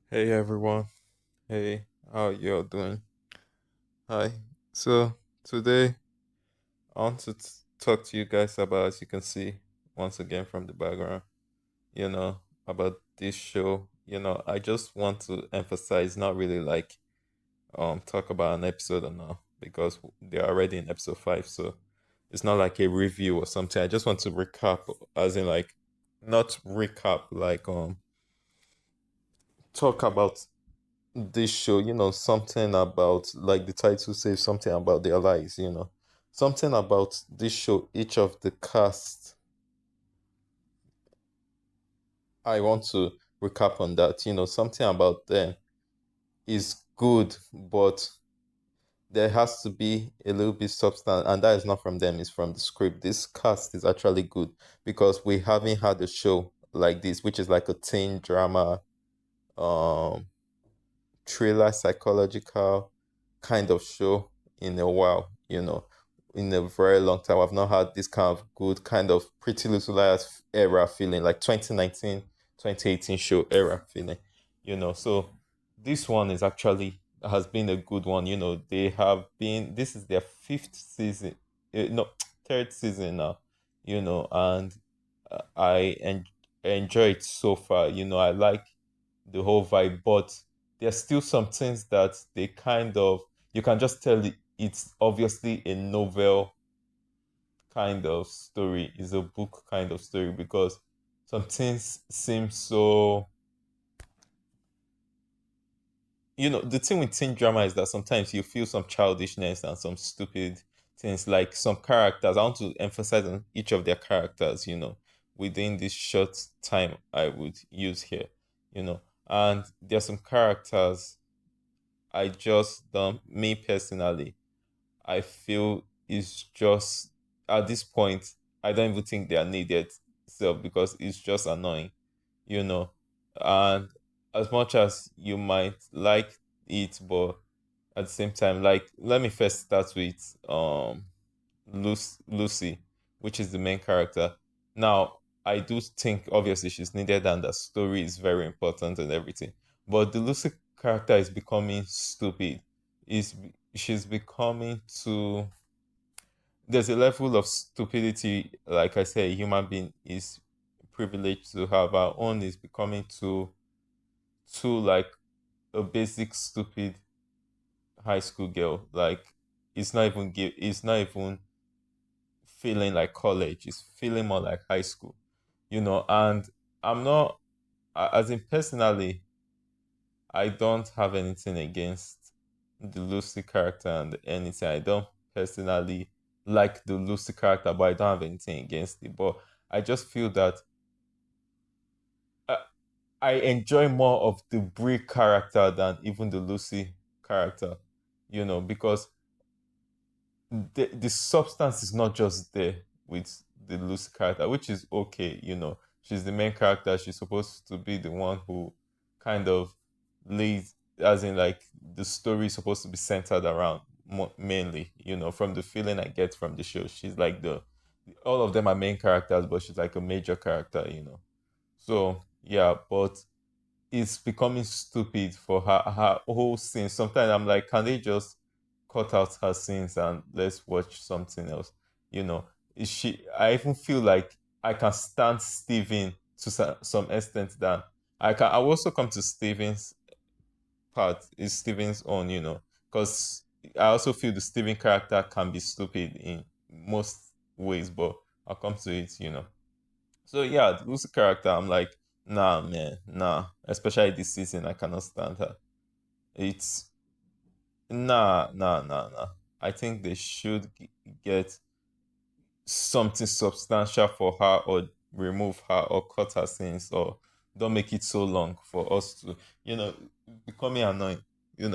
Hey everyone. Hey, how you all doing? Hi. So today I want to talk to you guys about, as you can see once again from the background, you know, about this show. I just want to emphasize, not really like talk about an episode or not, because they're already in episode 5, so it's not like a review or something. I just want to recap, as in like not recap, like talk about this show, something about, like the title says, something about their lives. Something about this show, each of the cast. I want to recap on that. Something about them is good, but there has to be a little bit substance, and that is not from them, it's from the script. This cast is actually good because we haven't had a show like this, which is like a teen drama, um thriller, psychological kind of show in a while, in a very long time. I've not had this kind of good kind of Pretty Little Liars era feeling, like 2019, 2018 show era feeling, So this one is actually has been a good one. They have been, this is their fifth season, no, third season now, and I enjoy it so far. I like the whole vibe, but there's still some things that they kind of, you can just tell it's obviously a novel kind of story, is a book kind of story, because some things seem so, the thing with teen drama is that sometimes you feel some childishness and some stupid things, like some characters. I want to emphasize on each of their characters, within this short time I would use here, and there's some characters I just don't, me personally, I feel it's just, at this point, I don't even think they are needed, so because it's just annoying, you know. And as much as you might like it, but at the same time, like, let me first start with Lucy, which is the main character. Now, I do think obviously she's needed and the story is very important and everything. But the Lucy character is becoming stupid. Is She's becoming too, there's a level of stupidity, like I said, a human being is privileged to have. Our own is becoming too like a basic stupid high school girl. Like, it's not even feeling like college. It's feeling more like high school, And I'm not, as in personally, I don't have anything against the Lucy character and anything. I don't personally like the Lucy character, but I don't have anything against it. But I just feel that uh, I enjoy more of the Brie character than even the Lucy character, because the substance is not just there with the Lucy character, which is okay. She's the main character. She's supposed to be the one who kind of leads, as in like the story is supposed to be centered around mainly. From the feeling I get from the show, she's like all of them are main characters, but she's like a major character. So yeah, but it's becoming stupid for her whole scene. Sometimes I'm like, can they just cut out her scenes and let's watch something else? You know, is she? I even feel like I can stand Steven to some extent. That I can. I will also come to Steven's part. Is Steven's own, because I also feel the Steven character can be stupid in most ways, but I'll come to it. So yeah, the Lucy character, I'm like, nah, man, nah. Especially this season, I cannot stand her. It's nah. I think they should get something substantial for her, or remove her, or cut her scenes, or don't make it so long for us to, you know, becoming annoying.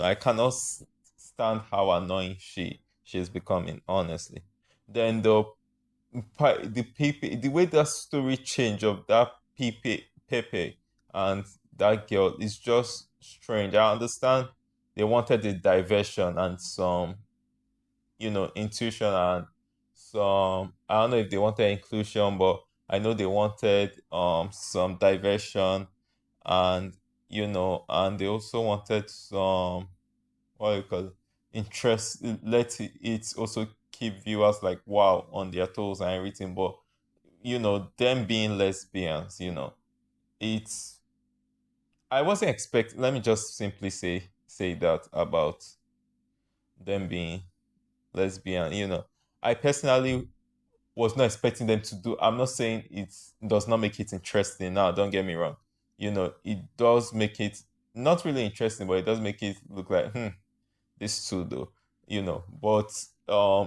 I cannot stand how annoying she's becoming, honestly. Then the Pepe, the way that story change of that Pepe and that girl is just strange. I understand they wanted a diversion and some, intuition, and some, I don't know if they wanted inclusion, but I know they wanted some diversion, and and they also wanted some, what do you call it, interest, let it also keep viewers like wow on their toes and everything. But them being lesbians, it's I wasn't expecting. Let me just simply say that about them being lesbian. I personally was not expecting them to do. I'm not saying it does not make it interesting. Now, don't get me wrong. It does make it not really interesting, but it does make it look like this too though, But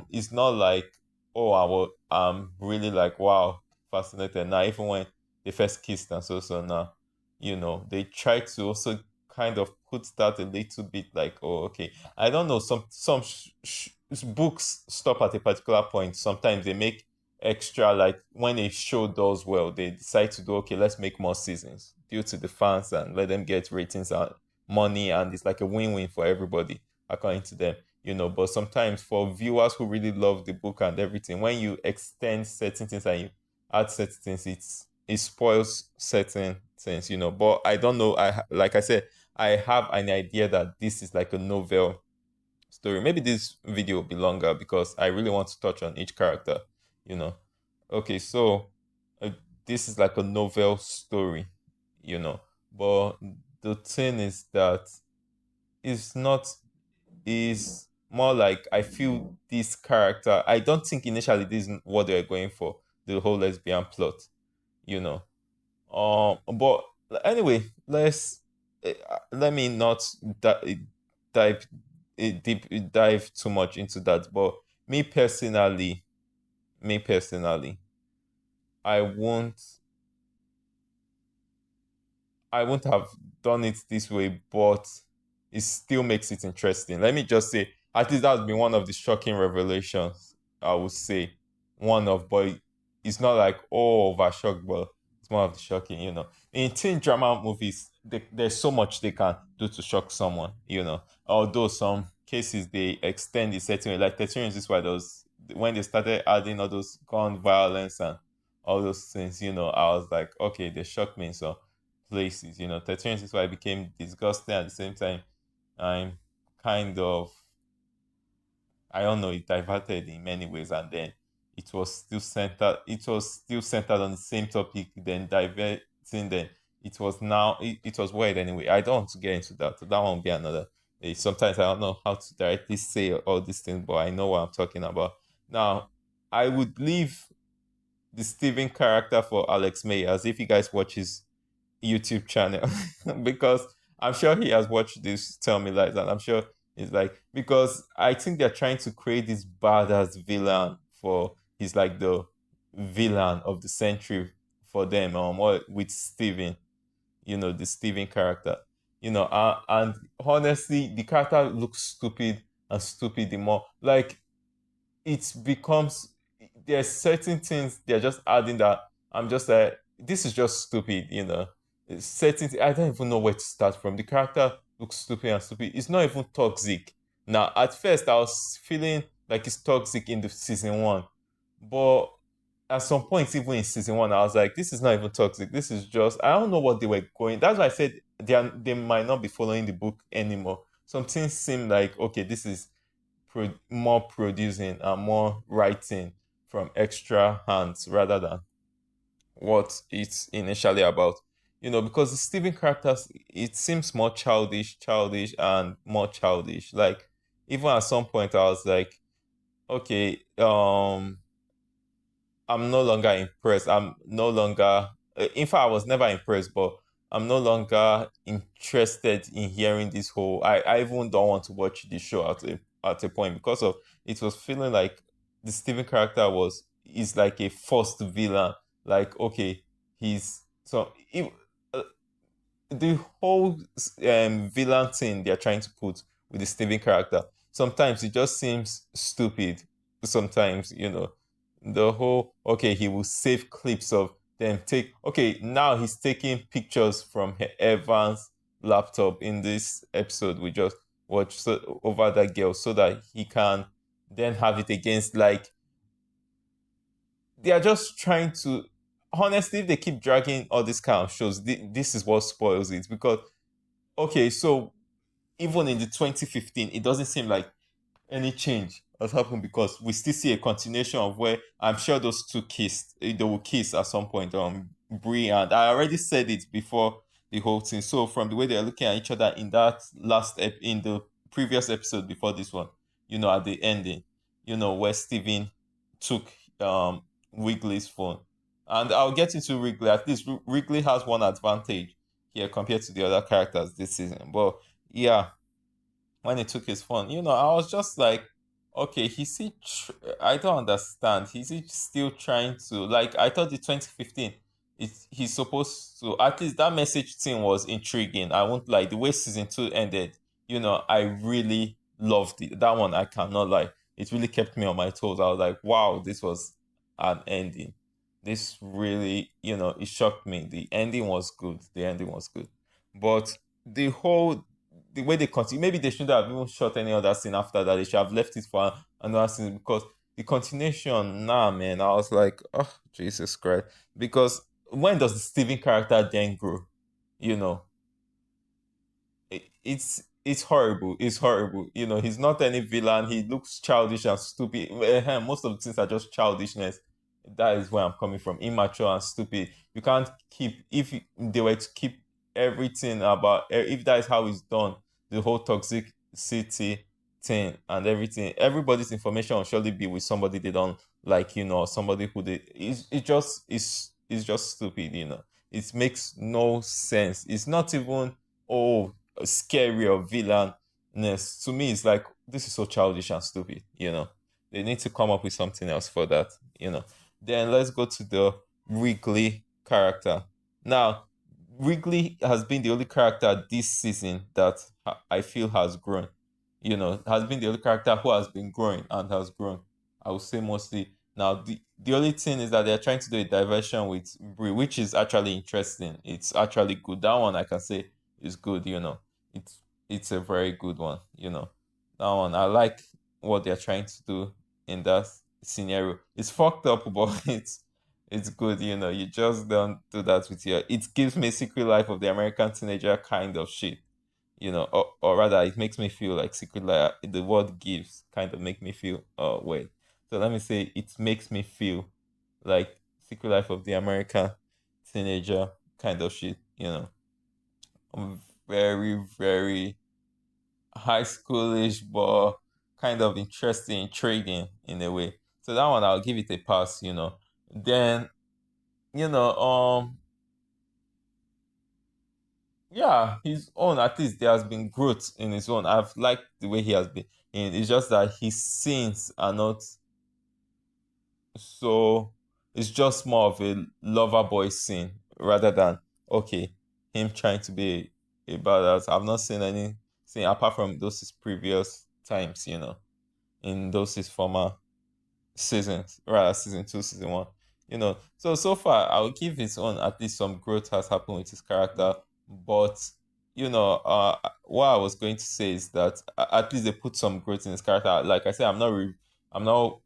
it's not like, oh, I'm really like wow fascinated now. Even when they first kissed and so now, they try to also kind of put that a little bit like, oh, okay. I don't know. Some books stop at a particular point. Sometimes they make extra, like when a show does well, they decide to do, okay, let's make more seasons due to the fans and let them get ratings and money, and it's like a win-win for everybody according to them. But sometimes for viewers who really love the book and everything, when you extend certain things and you add certain things, it spoils certain things. But I don't know. Like I said, I have an idea that this is like a novel story. Maybe this video will be longer because I really want to touch on each character. You know. Okay, so uh, this is like a novel story. You know, but the thing is that it's not is more like I feel this character. I don't think initially this is what they're going for, the whole lesbian plot, you know. But anyway, let me not dive dive too much into that. But me personally, me personally, I won't I wouldn't have done it this way, but it still makes it interesting. Let me just say, at least that's been one of the shocking revelations, I would say. But it's not like, oh, over shocked, but it's one of the shocking. In teen drama movies, there's so much they can do to shock someone. Although some cases they extend the setting, like 13 Reasons Why those, when they started adding all those gun violence and all those things, I was like, okay, they shocked me. So places. 13 is why I became disgusting at the same time. I'm kind of, I don't know, it diverted in many ways, and then it was still centered on the same topic, then diverting, then it was weird anyway. I don't want to get into that. That won't be another. Sometimes I don't know how to directly say all these things, but I know what I'm talking about. Now, I would leave the Steven character for Alex May, as if you guys watch his YouTube channel because I'm sure he has watched this Tell Me Lies, and I'm sure it's like, because I think they're trying to create this badass villain for he's like the villain of the century for them, with Steven, the Steven character. And honestly, the character looks stupid and stupid the more like it becomes, there's certain things they're just adding that I'm just like, this is just stupid. I don't even know where to start from. The character looks stupid and stupid. It's not even toxic. Now, at first, I was feeling like it's toxic in the season one, but at some point, even in season one, I was like, this is not even toxic. This is just, I don't know what they were going. That's why I said they might not be following the book anymore. Some things seem like, okay, this is more producing and more writing from extra hands rather than what it's initially about. Because the Steven characters, it seems more childish, and more childish. Like, even at some point, I was like, okay, I'm no longer impressed. I'm no longer, in fact, I was never impressed, but I'm no longer interested in hearing this whole. I even don't want to watch the show at a point because of it was feeling like the Steven character is like a forced villain. Like, okay, he's so if, uh, the whole villain thing they're trying to put with the Steven character. Sometimes it just seems stupid. Sometimes, the whole, okay, he will save clips of them take, okay, now he's taking pictures from Evan's laptop in this episode we just watched, so, over that girl, so that he can then have it against, like, they are just trying to, honestly, if they keep dragging all these kind of shows, this is what spoils it, because okay, so even in the 2015, it doesn't seem like any change has happened because we still see a continuation of where I'm sure those two kissed. They will kiss at some point. Brie and I already said it before the whole thing. So from the way they're looking at each other in that in the previous episode before this one, at the ending, where Steven took Wrigley's phone, and I'll get into Wrigley. At least Wrigley has one advantage here compared to the other characters this season. But yeah, when he took his phone, I was just like, okay, I don't understand. Is he still trying to, like, I thought the 2015, he's supposed to, at least that message thing was intriguing. I won't lie, the way season two ended, I really loved it. That one, I cannot lie. It really kept me on my toes. I was like, wow, this was an ending. This really, it shocked me. The ending was good. The ending was good. But the way they continue, maybe they shouldn't have even shot any other scene after that. They should have left it for another scene because the continuation, nah, man. I was like, oh, Jesus Christ. Because when does the Steven character then grow? You know, it's horrible. It's horrible. He's not any villain. He looks childish and stupid. Most of the things are just childishness. That is where I'm coming from. Immature and stupid. You can't keep if they were to keep everything about if that is how it's done, the whole toxic city thing and everything. Everybody's information will surely be with somebody they don't like, or somebody who they it's just stupid. It makes no sense. It's not even oh scary or villainous. To me, it's like this is so childish and stupid. They need to come up with something else for that. Then let's go to the Wrigley character. Now, Wrigley has been the only character this season that I feel has grown. Has been the only character who has been growing and has grown. I would say mostly. Now, the only thing is that they're trying to do a diversion with Brie, which is actually interesting. It's actually good. That one I can say is good. It's a very good one. That one I like what they're trying to do in that scenario. It's fucked up, but it's good. You just don't do that with your. It gives me Secret Life of the American Teenager kind of shit. Or rather, it makes me feel like Secret Life. The word gives kind of make me feel wait. So let me say it makes me feel like Secret Life of the American Teenager kind of shit. Very, very high schoolish, but kind of interesting, intriguing in a way. So that one I'll give it a pass. Then, you know, yeah, his own, at least there has been growth in his own. I've liked the way he has been. And it's just that his scenes are not so it's just more of a lover boy scene rather than okay, him trying to be a badass. I've not seen any scene apart from those his previous times, in those his former seasons, rather season two, season one. So far I'll give his own at least some growth has happened with his character. But what I was going to say is that at least they put some growth in his character. Like I said, I'm not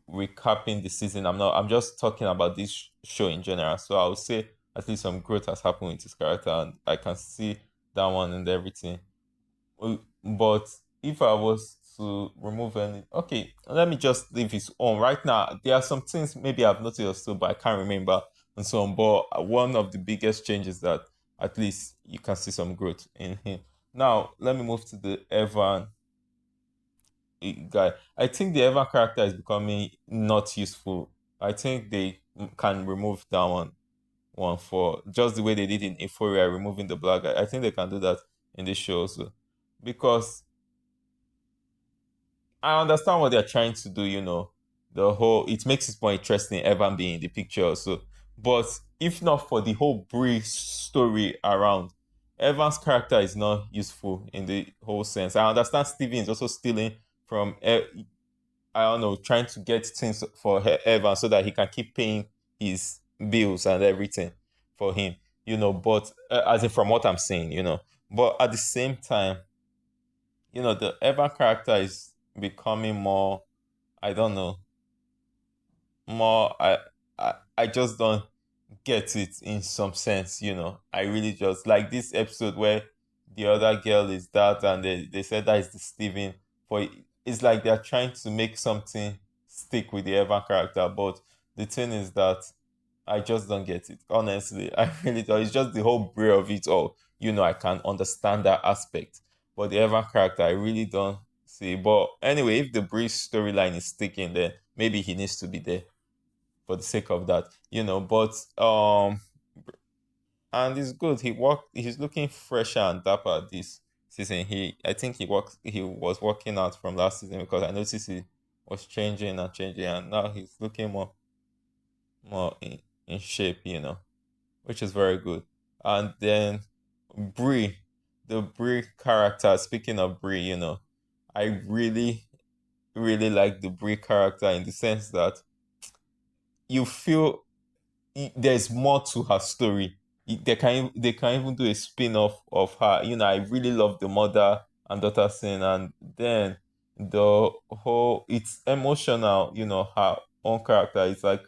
recapping the season. I'm just talking about this show in general. So I would say at least some growth has happened with his character and I can see that one and everything. But if I was to remove any, okay, let me just leave his own. Right now, there are some things maybe I've noticed or so, but I can't remember and so on. But one of the biggest changes that at least you can see some growth in him. Now, let me move to the Evan guy. I think the Evan character is becoming not useful. I think they can remove that one for just the way they did in Euphoria, removing the black guy. I think they can do that in this show also because I understand what they're trying to do. The whole it makes it more interesting Evan being in the picture also. But if not for the whole brief story around, Evan's character is not useful in the whole sense. I understand Steven is also stealing from I don't know, trying to get things for Evan so that he can keep paying his bills and everything for him. But as in from what I'm saying. But at the same time, the Evan character is becoming more, I don't know, more I just don't get it in some sense. I really just like this episode where the other girl is that, and they said that is the Steven. But it's like they're trying to make something stick with the Evan character. But the thing is that I just don't get it. Honestly, I really don't. It's just the whole brain of it all. I can understand that aspect. But the Evan character, I really don't see. But anyway, if the Bree storyline is sticking, then maybe he needs to be there for the sake of that. But and it's good. He's looking fresher and dapper this season. I think he was working out from last season because I noticed he was changing and changing, and now he's looking more in shape, which is very good. And then Brie, the Brie character. Speaking of Brie, I really, really like the Brie character in the sense that you feel there's more to her story. They can even do a spin-off of her. I really love the mother and daughter scene, and then the whole it's emotional. Her own character is like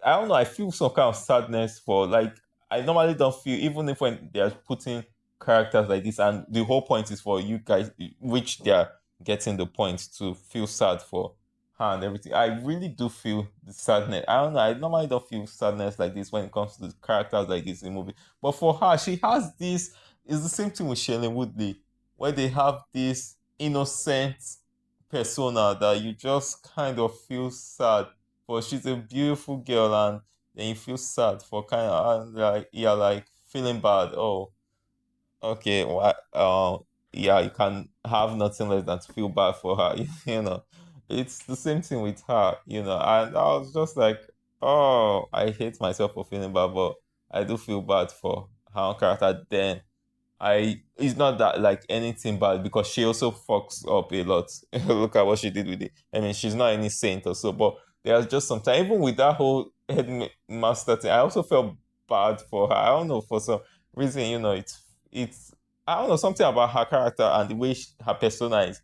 I don't know. I feel some kind of sadness for like I normally don't feel even if when they are putting characters like this, and the whole point is for you guys, which they are getting the point to feel sad for her and everything. I really do feel the sadness. I don't know. I normally don't feel sadness like this when it comes to characters like this in movie. But for her, she has this. It's the same thing with Shailene Woodley, where they have this innocent persona that you just kind of feel sad for. She's a beautiful girl, and then you feel sad for kind of like yeah, like feeling bad. Oh, okay, what? Yeah, you can have nothing less than to feel bad for her. It's the same thing with her. And I was just like, oh, I hate myself for feeling bad, but I do feel bad for her own character. Then it's not that like anything bad because she also fucks up a lot. Look at what she did with it. I mean, she's not any saint or so, but there's just sometimes even with that whole headmaster thing, I also felt bad for her. I don't know for some reason, it's I don't know something about her character and the way her persona is.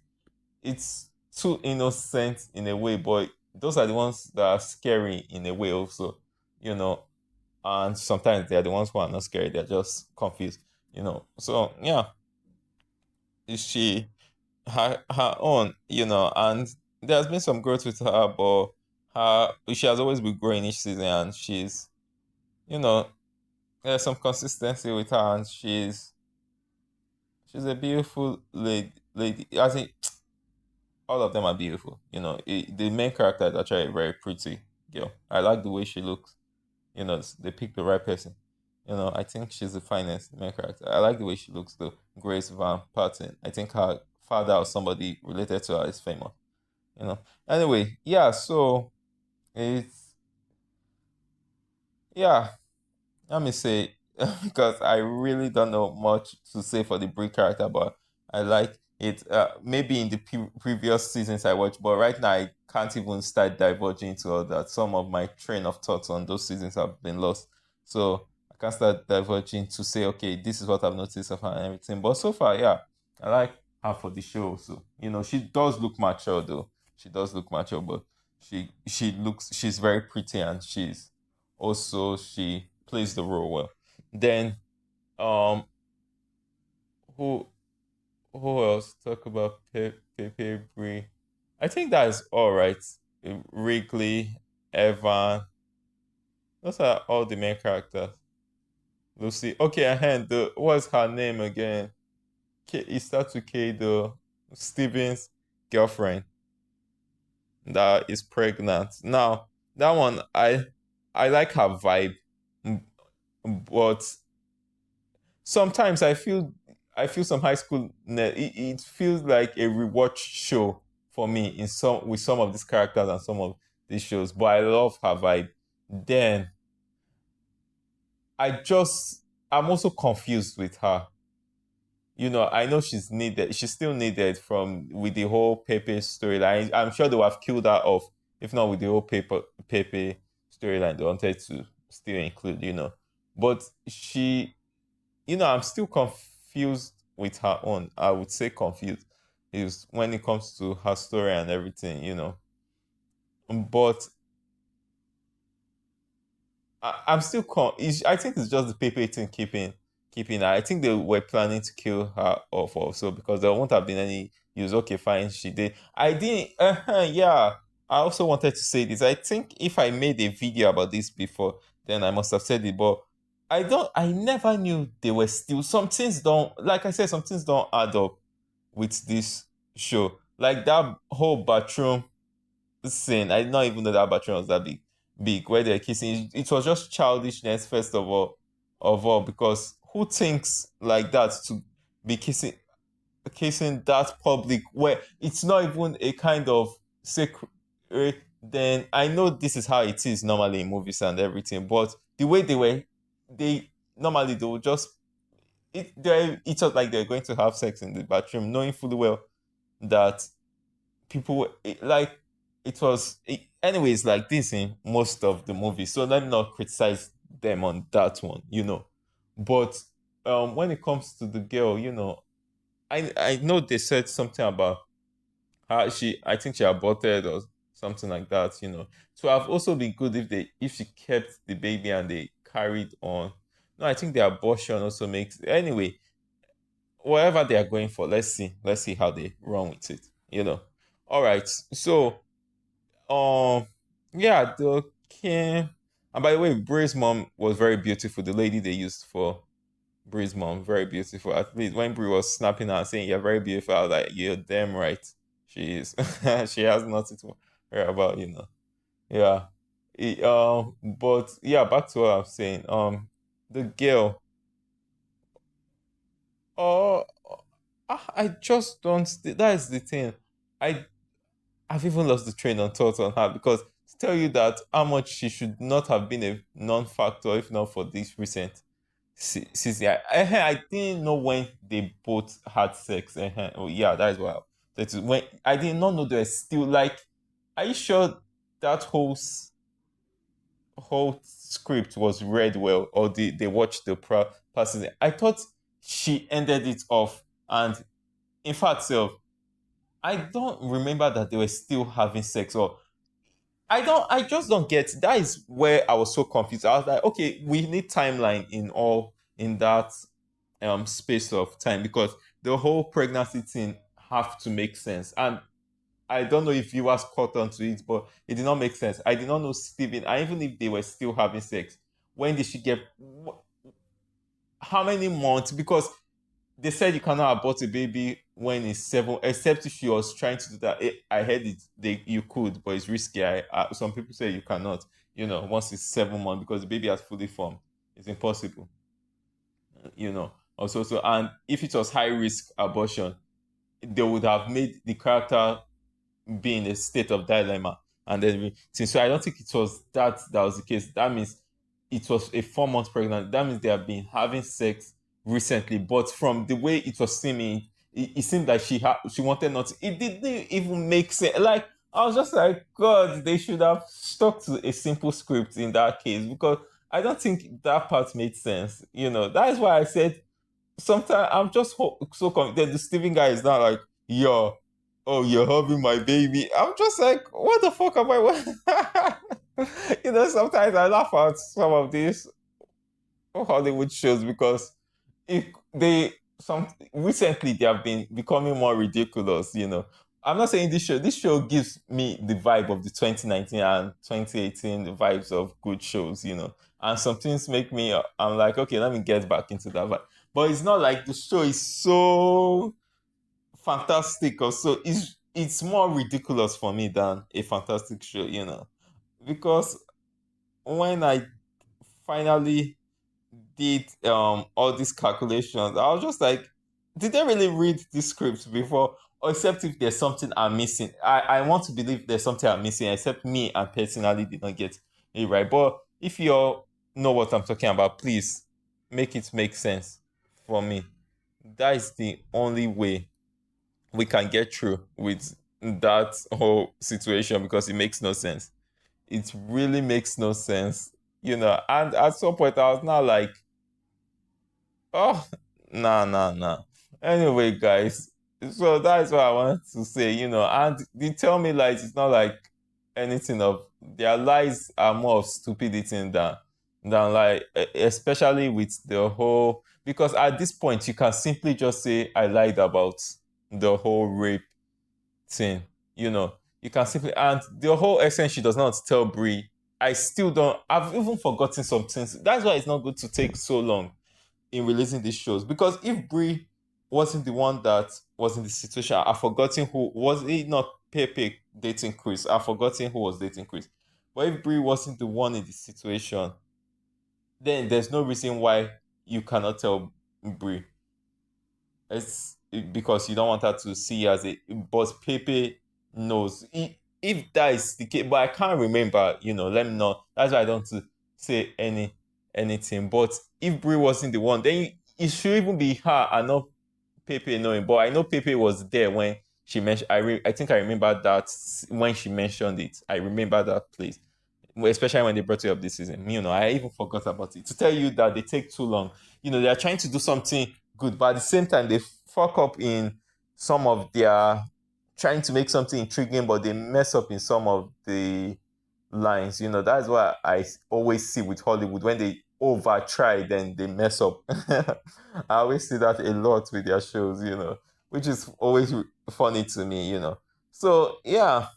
It's too innocent in a way, but those are the ones that are scary in a way also. You know, and sometimes they're the ones who are not scary, they're just confused. So yeah, is she her own, and there's been some growth with her, but she has always been growing each season, and you know there's some consistency with her, and she's a beautiful lady. I think all of them are beautiful. The main character is actually a very pretty girl. I like the way she looks. They picked the right person. I think she's the finest main character. I like the way she looks though. Grace Van Patten. I think her father or somebody related to her is famous. You know. Anyway, yeah, so it's yeah, let me say because I really don't know much to say for the Brie character, but I like it. Maybe in the previous seasons I watched, but right now I can't even start diverging into all that. Some of my train of thoughts on those seasons have been lost, so I can't start diverging to say, okay, this is what I've noticed of her and everything. But so far, yeah, I like her for the show. So she does look mature though. She does look mature, but she's very pretty, and she plays the role well. Then um who who else talk about Pepe Brie? I think that is all right. Wrigley, Evan, those are all the main characters. Lucy. Okay, and what's her name again? It starts with K, the Steven's girlfriend that is pregnant. Now, that one I like her vibe, but sometimes I feel some high school it feels like a rewatch show for me in some with some of these characters and some of these shows, but I love her vibe. Then I'm also confused with her. I know she's still needed from with the whole Pepe storyline. I'm sure they would have killed her off if not with the whole Pepe storyline they wanted to still include. But I'm still confused with her own. I would say confused is when it comes to her story and everything. But I'm still I think it's just the Pepe thing keeping keeping her. I think they were planning to kill her off also because there won't have been any use. Okay, fine, she did. I didn't. Yeah. I also wanted to say this. I think if I made a video about this before, then I must have said it. But I don't. I never knew they were still. Some things don't. Like I said, some things don't add up with this show. Like that whole bathroom scene. I did not even know that bathroom was that big where they're kissing. It was just childishness first of all, because who thinks like that to be kissing that public where it's not even a kind of secret? Then I know this is how it is normally in movies and everything, but the way they normally they would just it was like they're going to have sex in the bathroom, knowing fully well that people like it was anyways like this in most of the movies. So let me not criticize them on that one, But when it comes to the girl, I know they said something about how I think she aborted or something like that, So I've also been good if she kept the baby and they carried on. No, I think the abortion also makes anyway, whatever they are going for, let's see how they run with it, All right. So yeah, the king. And by the way, Bree's mom was very beautiful. The lady they used for Bree's mom, very beautiful. At least when Bree was snapping her and saying, "You're very beautiful," I was like, "You're damn right. She is." She has nothing to worry about, Yeah. But yeah, back to what I'm saying. The girl. Oh, I just don't. That is the thing. I I've even lost the train on thought on her because to tell you that how much she should not have been a non-factor if not for this recent season. I didn't know when they both had sex. Oh yeah, that is why. That is when I did not know they were still like. Are you sure that whole script was read well, or they watched the person? I thought she ended it off, and in fact, so I don't remember that they were still having sex or I just don't get. That is where I was so confused. I was like, okay, we need timeline in that space of time because the whole pregnancy thing have to make sense. And I don't know if viewers caught on to it, but it did not make sense. I did not know Steven, and even if they were still having sex, when did she get how many months? Because they said you cannot abort a baby when it's 7, except if she was trying to do that. I heard it. You could, but it's risky. Some people say you cannot. Once it's 7 months because the baby has fully formed, it's impossible. Also, and if it was high risk abortion, they would have made the character be in a state of dilemma, and then so I don't think it was that was the case. That means it was a 4 month pregnant. That means they have been having sex recently, but from the way it was seeming, it seemed like she wanted not to. It didn't even make sense. Like I was just like, God, they should have stuck to a simple script in that case because I don't think that part made sense. That is why I said sometimes I'm just so confident. The Steven guy is not like, yo, oh, you're having my baby. I'm just like, what the fuck am I? Sometimes I laugh at some of these Hollywood shows because if they some recently they have been becoming more ridiculous. I'm not saying this show gives me the vibe of the 2019 and 2018 vibes of good shows. And some things make me I'm like, okay, let me get back into that vibe. But it's not like the show is so fantastic or so. It's more ridiculous for me than a fantastic show. Because when I finally did all these calculations, I was just like, did they really read this script before? Or except if there's something I'm missing. I want to believe there's something I'm missing, except me and personally did not get it right. But if you all know what I'm talking about, please make it make sense for me. That is the only way we can get through with that whole situation because it makes no sense. It really makes no sense. And at some point I was now like, oh, nah, nah, nah. Anyway, guys, so that's what I wanted to say, and the tell me lies, it's not like anything of their lies are more of stupidity than like especially with the whole because at this point you can simply just say I lied about the whole rape thing. You know, you can simply, and the whole essence she does not tell Brie. I still don't. I've even forgotten some things. That's why it's not good to take so long in releasing these shows, because if Brie wasn't the one that was in the situation, I've forgotten who was it. Not Pepe dating Chris. I've forgotten who was dating Chris. But if Brie wasn't the one in the situation, then there's no reason why you cannot tell Brie. It's because you don't want her to see as a. But Pepe knows. If that is the case, but I can't remember. Let me know. That's why I don't to say anything. But if Brie wasn't the one, then it should even be her and not Pepe knowing. But I know Pepe was there when she mentioned. I think I remember that when she mentioned it. I remember that place, especially when they brought it up this season. I even forgot about it. To tell you that they take too long. They are trying to do something good, but at the same time, they fuck up in some of their trying to make something intriguing, but they mess up in some of the lines. That's why I always see with Hollywood when they over try, then they mess up. I always see that a lot with their shows, which is always funny to me. So yeah,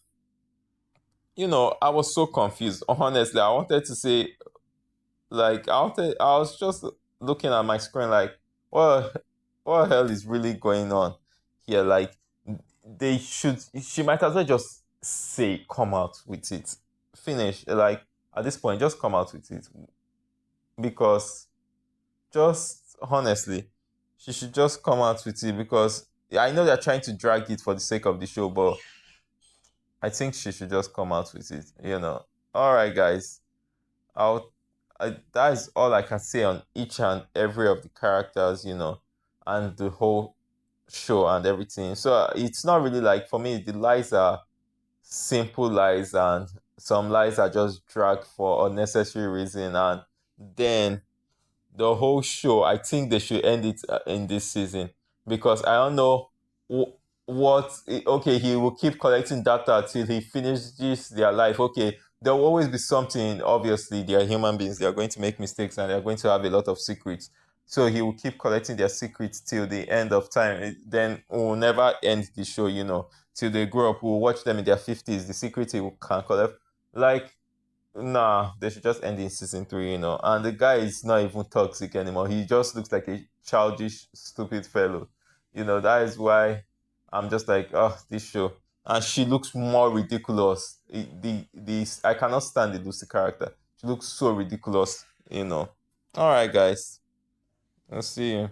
I was so confused. Honestly, I wanted to say, like, I was just looking at my screen, like, what the hell is really going on here? Like, she might as well just say, come out with it, finish. Like, at this point, just come out with it, because just honestly, she should just come out with it, because I know they're trying to drag it for the sake of the show, but I think she should just come out with it. All right, guys. I'll that is all I can say on each and every of the characters, and the whole show and everything. So it's not really like, for me, the lies are simple lies, and some lies are just dragged for unnecessary reason, and then the whole show, I think they should end it in this season, because I don't know okay, he will keep collecting data till he finishes their life. Okay, there will always be something. Obviously, they are human beings, they are going to make mistakes, and they're going to have a lot of secrets. So he will keep collecting their secrets till the end of time. Then we'll never end the show, till they grow up. We'll watch them in their 50s, the secrets he can collect. Like, nah, they should just end in season three. And the guy is not even toxic anymore. He just looks like a childish, stupid fellow. That is why I'm just like, oh, this show. And she looks more ridiculous. I cannot stand the Lucy character. She looks so ridiculous. All right, guys. I'll see you.